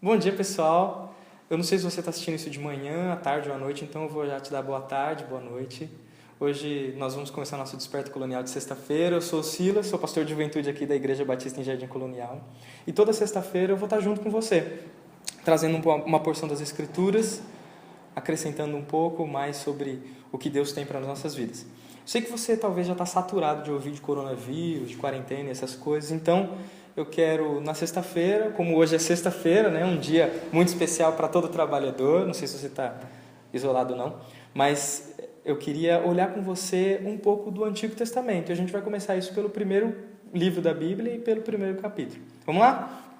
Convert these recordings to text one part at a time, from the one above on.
Bom dia, pessoal. Eu não sei se você está assistindo isso de manhã, à tarde ou à noite, então eu vou já te dar boa tarde, boa noite. Hoje nós vamos começar nosso Desperto Colonial de sexta-feira. Eu sou o Silas, sou pastor de juventude aqui da Igreja Batista em Jardim Colonial. E toda sexta-feira eu vou estar junto com você, trazendo uma porção das Escrituras, acrescentando um pouco mais sobre o que Deus tem para as nossas vidas. Sei que você talvez já está saturado de ouvir de coronavírus, de quarentena e essas coisas, então eu quero, na sexta-feira, como hoje é sexta-feira, né, um dia muito especial para todo trabalhador, não sei se você está isolado ou não, mas eu queria olhar com você um pouco do Antigo Testamento, e a gente vai começar isso pelo primeiro livro da Bíblia e pelo primeiro capítulo. Vamos lá?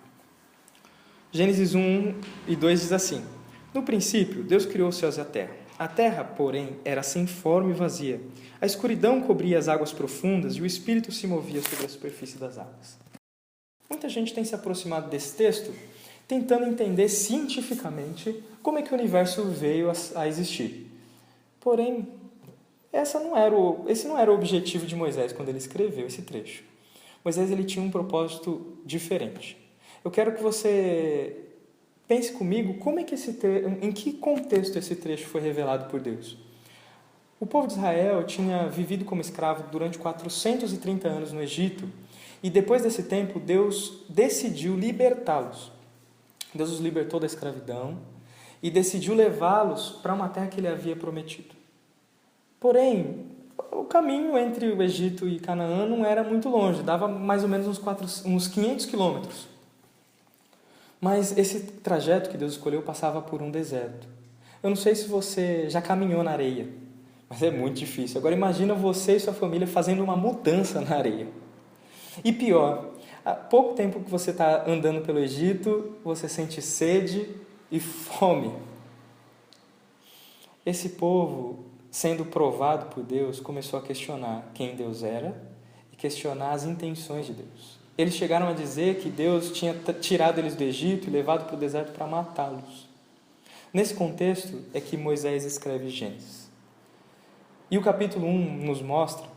Gênesis 1 e 2 diz assim: No princípio, Deus criou os céus e a terra. A terra, porém, era sem forma e vazia. A escuridão cobria as águas profundas e o Espírito se movia sobre a superfície das águas. Muita gente tem se aproximado desse texto tentando entender cientificamente como é que o universo veio a existir. Porém, esse não era o objetivo de Moisés quando ele escreveu esse trecho. Moisés ele tinha um propósito diferente. Eu quero que você pense comigo em que contexto esse trecho foi revelado por Deus. O povo de Israel tinha vivido como escravo durante 430 anos no Egito, e depois desse tempo Deus decidiu libertá-los. Deus os libertou da escravidão e decidiu levá-los para uma terra que ele havia prometido. Porém, o caminho entre o Egito e Canaã não era muito longe, dava mais ou menos uns 500 quilômetros. Mas esse trajeto que Deus escolheu passava por um deserto. Eu não sei se você já caminhou na areia, mas é muito difícil. Agora imagina você e sua família fazendo uma mudança na areia. E pior, há pouco tempo que você está andando pelo Egito, você sente sede e fome. Esse povo, sendo provado por Deus, começou a questionar quem Deus era e questionar as intenções de Deus. Eles chegaram a dizer que Deus tinha tirado eles do Egito e levado para o deserto para matá-los. Nesse contexto é que Moisés escreve Gênesis. E o capítulo 1 nos mostra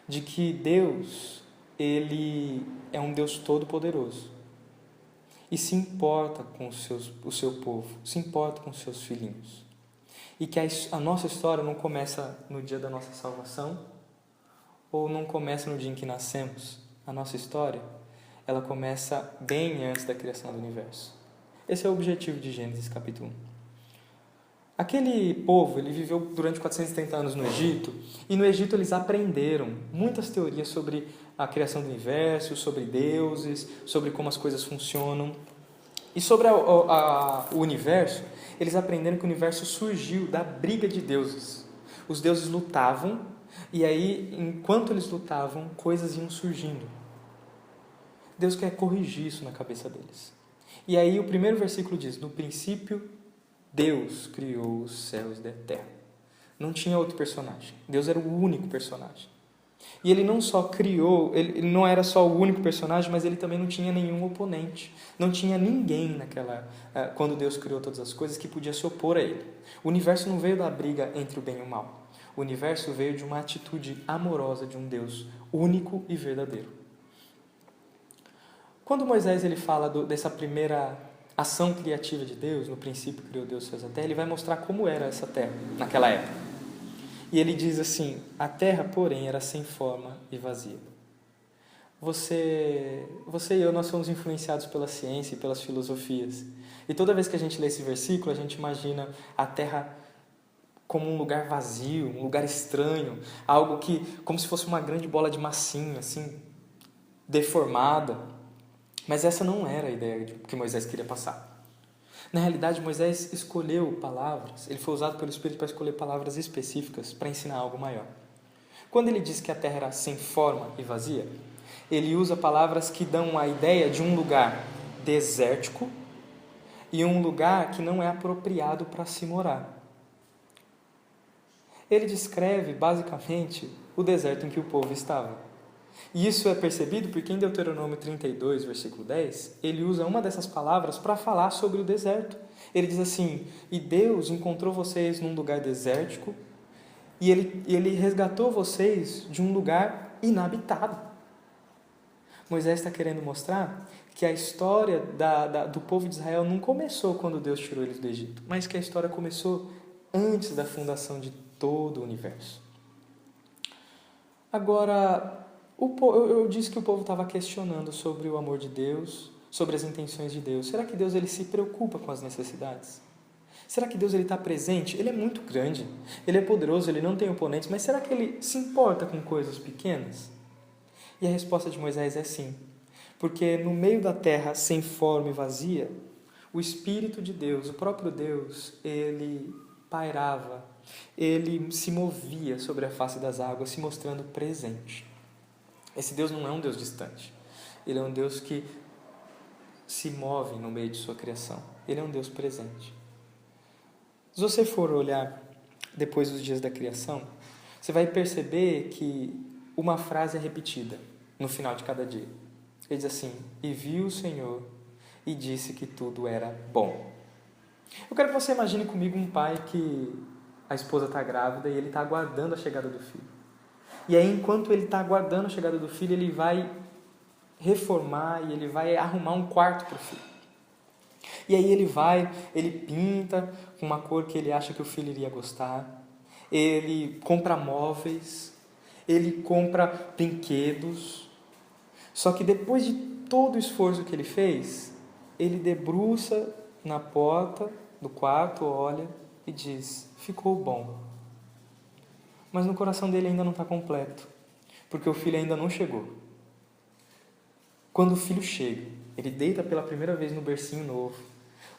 de que Deus, ele é um Deus todo-poderoso e se importa com o seu povo, se importa com os seus filhinhos. E que a nossa história não começa no dia da nossa salvação ou não começa no dia em que nascemos. A nossa história, ela começa bem antes da criação do universo. Esse é o objetivo de Gênesis capítulo 1. Aquele povo, ele viveu durante 430 anos no Egito, e no Egito eles aprenderam muitas teorias sobre a criação do universo, sobre deuses, sobre como as coisas funcionam. E sobre o universo, eles aprenderam que o universo surgiu da briga de deuses. Os deuses lutavam, e aí, enquanto eles lutavam, coisas iam surgindo. Deus quer corrigir isso na cabeça deles. E aí o primeiro versículo diz: No princípio, Deus criou os céus e a terra. Não tinha outro personagem. Deus era o único personagem. E ele não só criou, ele não era só o único personagem, mas ele também não tinha nenhum oponente. Não tinha ninguém quando Deus criou todas as coisas, que podia se opor a ele. O universo não veio da briga entre o bem e o mal. O universo veio de uma atitude amorosa de um Deus único e verdadeiro. Quando Moisés ele fala dessa primeira ação criativa de Deus, no princípio criou Deus os céus e a terra, ele vai mostrar como era essa terra naquela época. E ele diz assim: a terra, porém, era sem forma e vazia. Você e eu, nós somos influenciados pela ciência e pelas filosofias. E toda vez que a gente lê esse versículo, a gente imagina a terra como um lugar vazio, um lugar estranho, algo que, como se fosse uma grande bola de massinha, assim, deformada. Mas essa não era a ideia que Moisés queria passar. Na realidade, Moisés escolheu palavras, ele foi usado pelo Espírito para escolher palavras específicas para ensinar algo maior. Quando ele diz que a terra era sem forma e vazia, ele usa palavras que dão a ideia de um lugar desértico e um lugar que não é apropriado para se morar. Ele descreve, basicamente, o deserto em que o povo estava. E isso é percebido porque em Deuteronômio 32, versículo 10, ele usa uma dessas palavras para falar sobre o deserto. Ele diz assim: e Deus encontrou vocês num lugar desértico e ele resgatou vocês de um lugar inabitado. Moisés está querendo mostrar que a história do povo de Israel não começou quando Deus tirou eles do Egito, mas que a história começou antes da fundação de todo o universo. Agora, eu disse que o povo estava questionando sobre o amor de Deus, sobre as intenções de Deus. Será que Deus ele se preocupa com as necessidades? Será que Deus está presente? Ele é muito grande, Ele é poderoso, Ele não tem oponentes, mas será que Ele se importa com coisas pequenas? E a resposta de Moisés é sim, porque no meio da terra sem forma e vazia, o Espírito de Deus, o próprio Deus, Ele pairava, Ele se movia sobre a face das águas, se mostrando presente. Esse Deus não é um Deus distante, Ele é um Deus que se move no meio de sua criação, Ele é um Deus presente. Se você for olhar depois dos dias da criação, você vai perceber que uma frase é repetida no final de cada dia. Ele diz assim: e viu o Senhor e disse que tudo era bom. Eu quero que você imagine comigo um pai que a esposa está grávida e ele está aguardando a chegada do filho. E aí, enquanto ele está aguardando a chegada do filho, ele vai reformar e ele vai arrumar um quarto para o filho. E aí ele pinta com uma cor que ele acha que o filho iria gostar, ele compra móveis, ele compra brinquedos. Só que depois de todo o esforço que ele fez, ele debruça na porta do quarto, olha e diz: ficou bom. Mas no coração dele ainda não está completo, porque o filho ainda não chegou. Quando o filho chega, ele deita pela primeira vez no bercinho novo,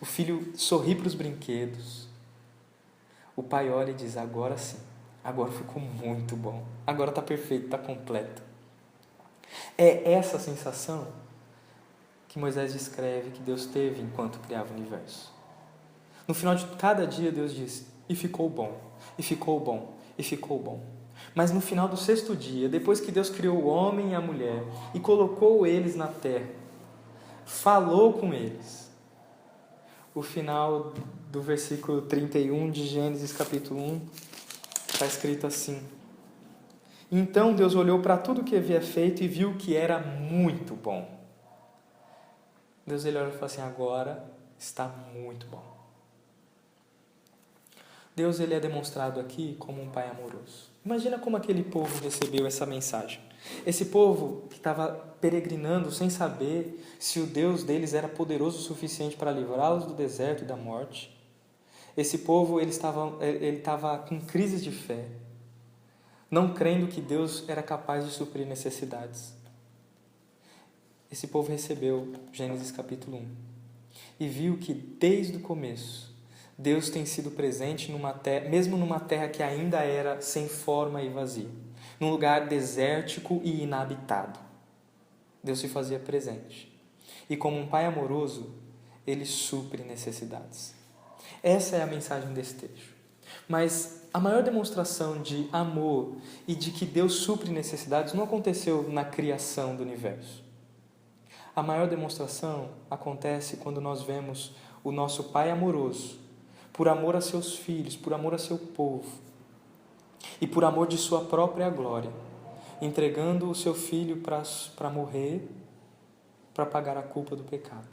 o filho sorri para os brinquedos, o pai olha e diz: agora sim, agora ficou muito bom, agora está perfeito, está completo. É essa sensação que Moisés descreve que Deus teve enquanto criava o universo. No final de cada dia Deus diz: e ficou bom, e ficou bom, e ficou bom. Mas no final do sexto dia, depois que Deus criou o homem e a mulher e colocou eles na terra, falou com eles. O final do versículo 31 de Gênesis capítulo 1 está escrito assim: então Deus olhou para tudo que havia feito e viu que era muito bom. Deus ele olha e fala assim: agora está muito bom. Deus ele é demonstrado aqui como um pai amoroso. Imagina como aquele povo recebeu essa mensagem. Esse povo que estava peregrinando sem saber se o Deus deles era poderoso o suficiente para livrá-los do deserto e da morte. Esse povo ele estava com crises de fé, não crendo que Deus era capaz de suprir necessidades. Esse povo recebeu Gênesis capítulo 1 e viu que desde o começo Deus tem sido presente mesmo numa terra que ainda era sem forma e vazia, num lugar desértico e inabitado. Deus se fazia presente. E como um pai amoroso, Ele supre necessidades. Essa é a mensagem desse texto. Mas a maior demonstração de amor e de que Deus supre necessidades não aconteceu na criação do universo. A maior demonstração acontece quando nós vemos o nosso Pai amoroso, por amor a seus filhos, por amor a seu povo, e por amor de sua própria glória, entregando o seu filho para morrer, para pagar a culpa do pecado.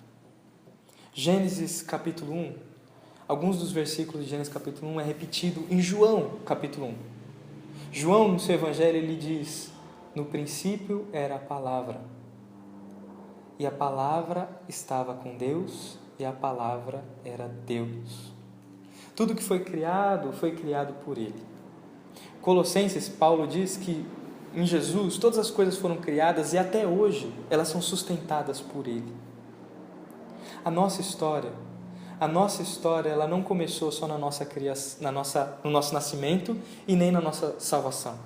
Gênesis capítulo 1, alguns dos versículos de Gênesis capítulo 1 é repetido em João capítulo 1. João, no seu evangelho, ele diz: no princípio era a palavra, e a palavra estava com Deus, e a palavra era Deus. Tudo que foi criado por Ele. Colossenses, Paulo diz que em Jesus todas as coisas foram criadas e até hoje elas são sustentadas por Ele. A nossa história ela não começou só na nossa criação, no nosso nascimento e nem na nossa salvação.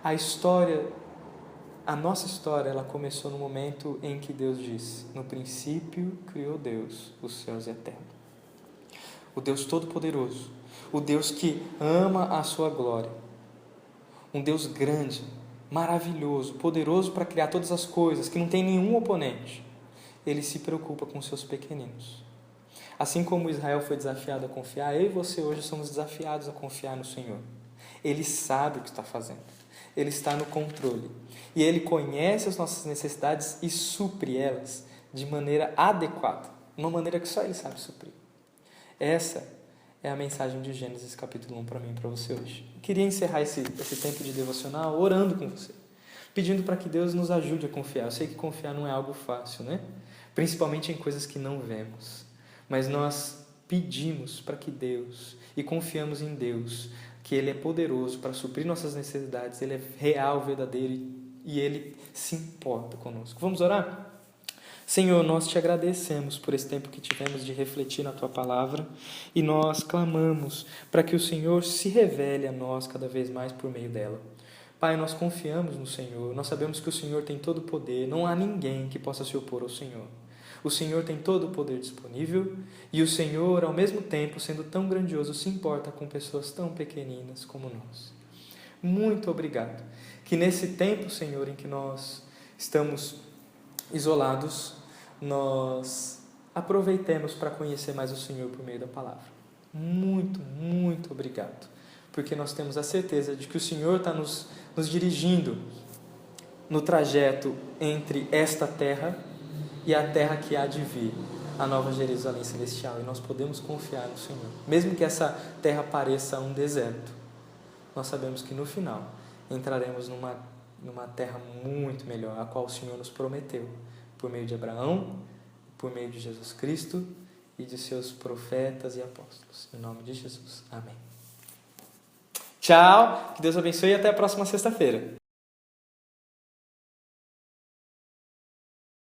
A nossa história ela começou no momento em que Deus disse: no princípio criou Deus os céus e a terra. O Deus Todo-Poderoso, o Deus que ama a sua glória, um Deus grande, maravilhoso, poderoso para criar todas as coisas, que não tem nenhum oponente. Ele se preocupa com seus pequeninos. Assim como Israel foi desafiado a confiar, eu e você hoje somos desafiados a confiar no Senhor. Ele sabe o que está fazendo, Ele está no controle, e Ele conhece as nossas necessidades e supre elas de maneira adequada, uma maneira que só Ele sabe suprir. Essa é a mensagem de Gênesis capítulo 1 para mim e para você hoje. Eu queria encerrar esse tempo de devocional orando com você, pedindo para que Deus nos ajude a confiar. Eu sei que confiar não é algo fácil, né? Principalmente em coisas que não vemos. Mas nós pedimos para que Deus, e confiamos em Deus, que Ele é poderoso para suprir nossas necessidades, Ele é real, verdadeiro e Ele se importa conosco. Vamos orar? Senhor, nós te agradecemos por esse tempo que tivemos de refletir na Tua Palavra e nós clamamos para que o Senhor se revele a nós cada vez mais por meio dela. Pai, nós confiamos no Senhor, nós sabemos que o Senhor tem todo o poder, não há ninguém que possa se opor ao Senhor. O Senhor tem todo o poder disponível e o Senhor, ao mesmo tempo, sendo tão grandioso, se importa com pessoas tão pequeninas como nós. Muito obrigado. Que nesse tempo, Senhor, em que nós estamos isolados, nós aproveitemos para conhecer mais o Senhor por meio da palavra. Muito, muito obrigado. Porque nós temos a certeza de que o Senhor está nos dirigindo no trajeto entre esta terra e a terra que há de vir, a nova Jerusalém celestial. E nós podemos confiar no Senhor. Mesmo que essa terra pareça um deserto, nós sabemos que no final entraremos numa terra muito melhor, a qual o Senhor nos prometeu, por meio de Abraão, por meio de Jesus Cristo e de seus profetas e apóstolos. Em nome de Jesus. Amém. Tchau, que Deus abençoe e até a próxima sexta-feira.